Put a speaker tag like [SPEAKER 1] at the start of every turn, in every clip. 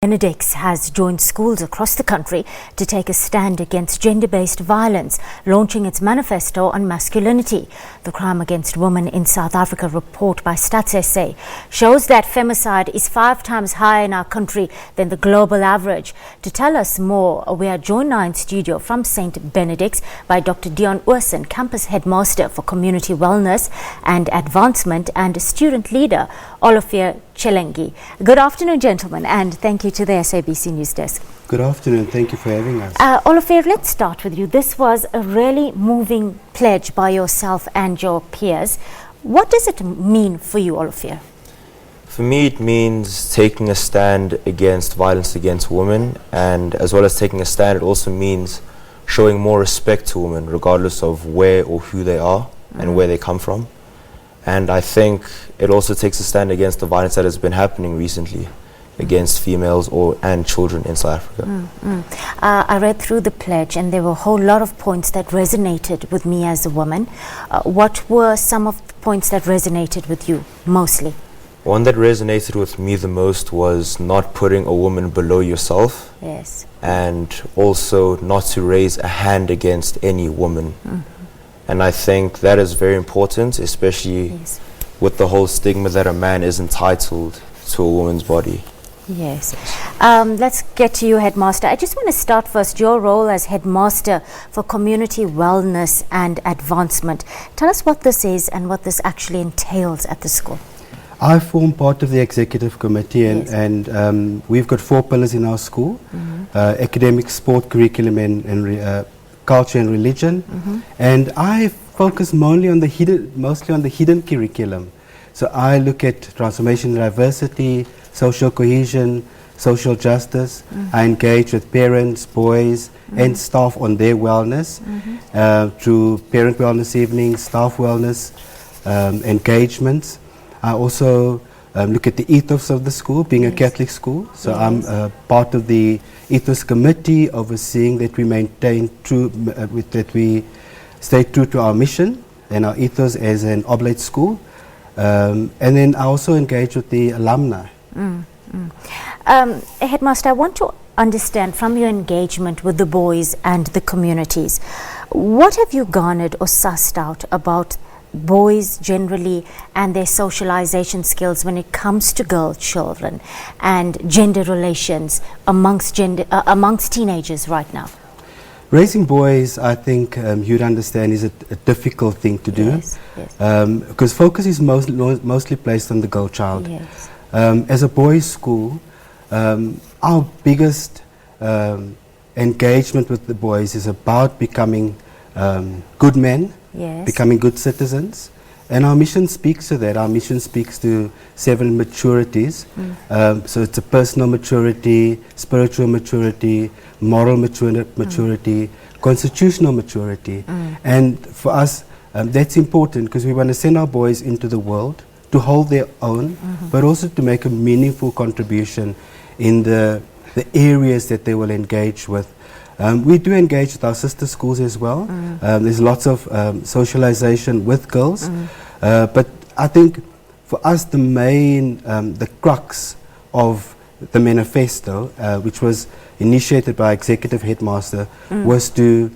[SPEAKER 1] Benedict has joined schools across the country to take a stand against gender-based violence, launching its Manifesto on Masculinity. The Crime Against Women in South Africa report by Stats SA shows that femicide is 5 times higher in our country than the global average. To tell us more, we are joined now in studio from St Benedict by Dr Deon Oerson, Campus Headmaster for Community Wellness and Advancement, and student leader Olivier Chelengi. Good afternoon, gentlemen, and thank you to the SABC News Desk.
[SPEAKER 2] Good afternoon. Thank you for having us.
[SPEAKER 1] Olivier, let's start with you. This was a really moving pledge by yourself and your peers. What does it mean for you, Olivier?
[SPEAKER 3] For me, it means taking a stand against violence against women, and as well as taking a stand, it also means showing more respect to women, regardless of where or who they are and where they come from. And I think it also takes a stand against the violence that has been happening recently against females and children in South Africa.
[SPEAKER 1] I read through the pledge and there were a whole lot of points that resonated with me as a woman. What were some of the points that resonated with you mostly?
[SPEAKER 3] One that resonated with me the most was not putting a woman below yourself.
[SPEAKER 1] Yes.
[SPEAKER 3] And also not to raise a hand against any woman. And I think that is very important, especially with the whole stigma that a man is entitled to a woman's body.
[SPEAKER 1] Yes. Let's get to you, Headmaster. I just want to start first, your role as Headmaster for Community Wellness and Advancement. Tell us what this is and what this actually entails at the school.
[SPEAKER 2] I form part of the executive committee, and we've got 4 pillars in our school: academic, sport, curriculum, and culture and religion. And I focus mostly on the hidden curriculum. So I look at transformation and diversity, social cohesion, social justice. I engage with parents, boys, and staff on their wellness through parent wellness evenings, staff wellness engagements. I also look at the ethos of the school, being a Catholic school. So I'm part of the ethos committee, overseeing that we maintain true, that we stay true to our mission and our ethos as an oblate school. And then I also engage with the alumni.
[SPEAKER 1] Headmaster, I want to understand from your engagement with the boys and the communities, what have you garnered or sussed out about boys generally and their socialization skills when it comes to girl children and gender relations amongst teenagers right now?
[SPEAKER 2] Raising boys, I think you'd understand, is a difficult thing to do. Because focus is mostly placed on the girl child. As a boys' school, our biggest engagement with the boys is about becoming good men, becoming good citizens, and our mission speaks to that. Our mission speaks to 7 maturities. So it's a personal maturity, spiritual maturity, moral maturity, constitutional maturity. And for us, that's important because we want to send our boys into the world to hold their own, but also to make a meaningful contribution in the areas that they will engage with. We do engage with our sister schools as well. There's lots of socialization with girls. But I think for us the main, the crux of the manifesto, which was initiated by Executive Headmaster, was to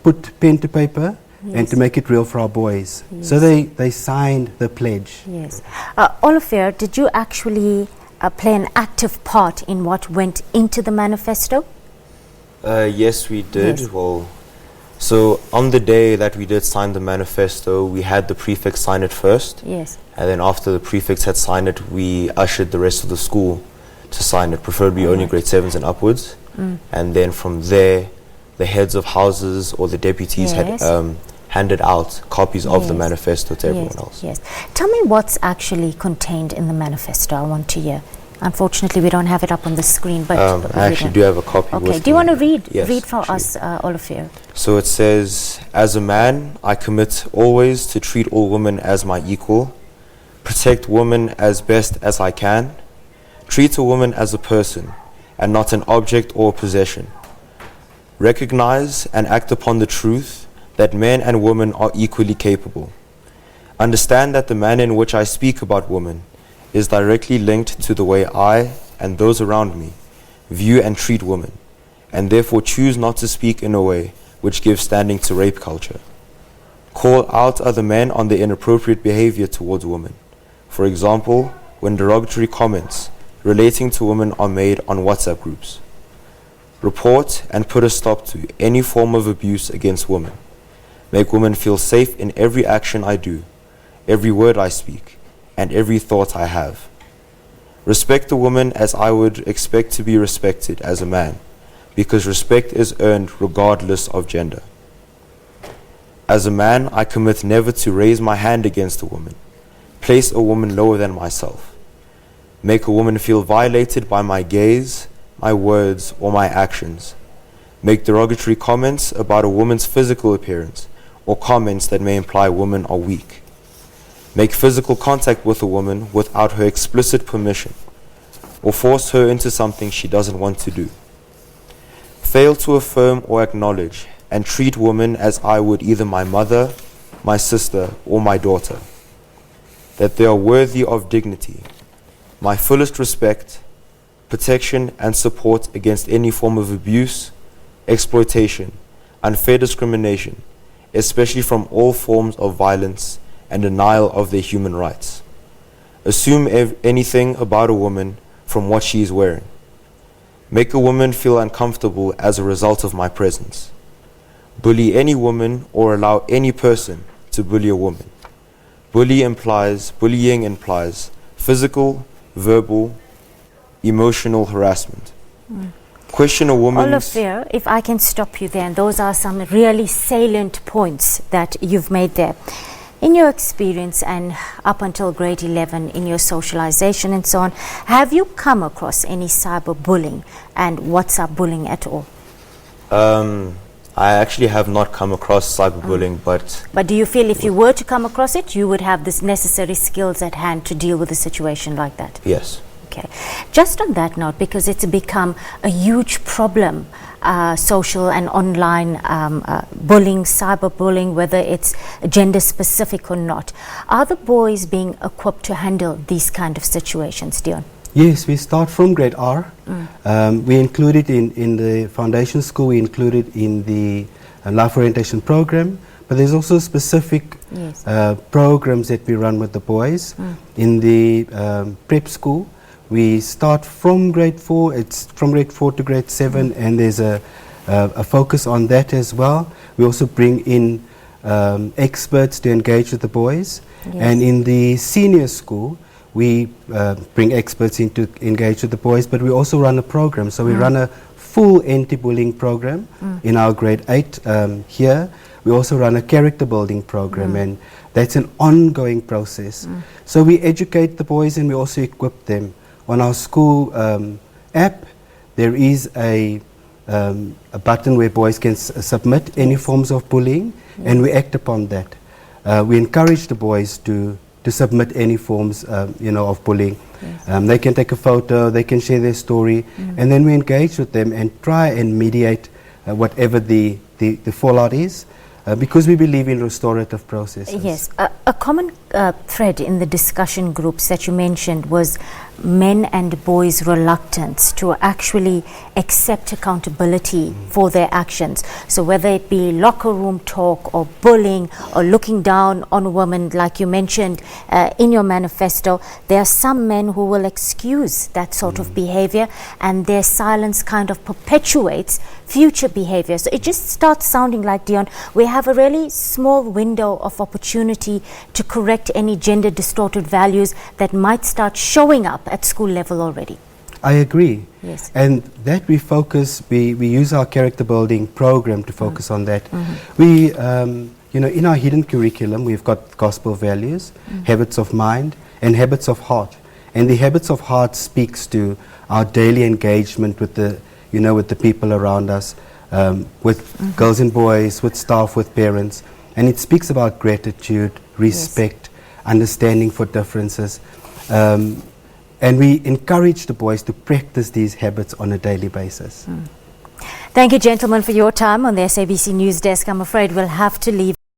[SPEAKER 2] put pen to paper and to make it real for our boys. So they signed the pledge.
[SPEAKER 1] Olivier, did you actually play an active part in what went into the manifesto?
[SPEAKER 3] Yes, we did. Well, so on the day that we did sign the manifesto, we had the prefects sign it first. And then after the prefects had signed it, we ushered the rest of the school to sign it, preferably only grade 7s and upwards. And then from there, the heads of houses or the deputies had handed out copies of the manifesto to everyone else.
[SPEAKER 1] Tell me what's actually contained in the manifesto. I want to hear. Unfortunately, we don't have it up on the screen, but
[SPEAKER 3] I actually do have a copy.
[SPEAKER 1] Okay, do you want to read for us, Olivier?
[SPEAKER 3] So it says, as a man, I commit always to treat all women as my equal, protect women as best as I can, treat a woman as a person and not an object or possession, recognize and act upon the truth that men and women are equally capable, understand that the manner in which I speak about women is directly linked to the way I and those around me view and treat women, and therefore choose not to speak in a way which gives standing to rape culture. Call out other men on their inappropriate behavior towards women. For example, when derogatory comments relating to women are made on WhatsApp groups. Report and put a stop to any form of abuse against women. Make women feel safe in every action I do, every word I speak, and every thought I have. Respect a woman as I would expect to be respected as a man, because respect is earned regardless of gender. As a man, I commit never to raise my hand against a woman, place a woman lower than myself, make a woman feel violated by my gaze, my words, or my actions, make derogatory comments about a woman's physical appearance, or comments that may imply women are weak, make physical contact with a woman without her explicit permission, or force her into something she doesn't want to do. Fail to affirm or acknowledge and treat women as I would either my mother, my sister, or my daughter, that they are worthy of dignity, my fullest respect, protection, and support against any form of abuse, exploitation, unfair discrimination, especially from all forms of violence and denial of their human rights. Assume anything about a woman from what she is wearing. Make a woman feel uncomfortable as a result of my presence. Bully any woman or allow any person to bully a woman. Bullying implies physical, verbal, emotional harassment. Question a woman's...
[SPEAKER 1] Olivier, if I can stop you there, and those are some really salient points that you've made there. In your experience and up until grade 11 in your socialization and so on, have you come across any cyberbullying and WhatsApp bullying at all?
[SPEAKER 3] I actually have not come across cyberbullying, but...
[SPEAKER 1] But do you feel if you were to come across it, you would have this necessary skills at hand to deal with a situation like that?
[SPEAKER 3] Yes.
[SPEAKER 1] Okay. Just on that note, because it's become a huge problem, social and online bullying, cyberbullying, whether it's gender specific or not, are the boys being equipped to handle these kind of situations, Deon?
[SPEAKER 2] Yes, we start from grade R. We include it in the foundation school, we include it in the life orientation program, but there's also specific programs that we run with the boys. In the prep school, we start from grade 4, it's from grade 4 to grade 7, and there's a focus on that as well. We also bring in experts to engage with the boys. And in the senior school, we bring experts in to engage with the boys, but we also run a program. So we run a full anti-bullying program in our grade 8 here. We also run a character building program, and that's an ongoing process. So we educate the boys and we also equip them. On our school app, there is a button where boys can submit any forms of bullying, and we act upon that. We encourage the boys to submit any forms of bullying. They can take a photo, they can share their story, and then we engage with them and try and mediate whatever the fallout is, because we believe in restorative processes.
[SPEAKER 1] Yes, a common thread in the discussion groups that you mentioned was men and boys' reluctance to actually accept accountability for their actions. So whether it be locker room talk or bullying or looking down on a woman, like you mentioned in your manifesto, there are some men who will excuse that sort of behavior, and their silence kind of perpetuates future behavior. So it just starts sounding like, Deon, we have a really small window of opportunity to correct any gender distorted values that might start showing up at school level already.
[SPEAKER 2] I agree.
[SPEAKER 1] Yes.
[SPEAKER 2] And that we focus, we use our character building program to focus on that. We, in our hidden curriculum, we've got gospel values, habits of mind, and habits of heart. And the habits of heart speaks to our daily engagement with the, with the people around us, with girls and boys, with staff, with parents. And it speaks about gratitude, respect, understanding for differences. And we encourage the boys to practice these habits on a daily basis.
[SPEAKER 1] Thank you, gentlemen, for your time on the SABC News Desk. I'm afraid we'll have to leave.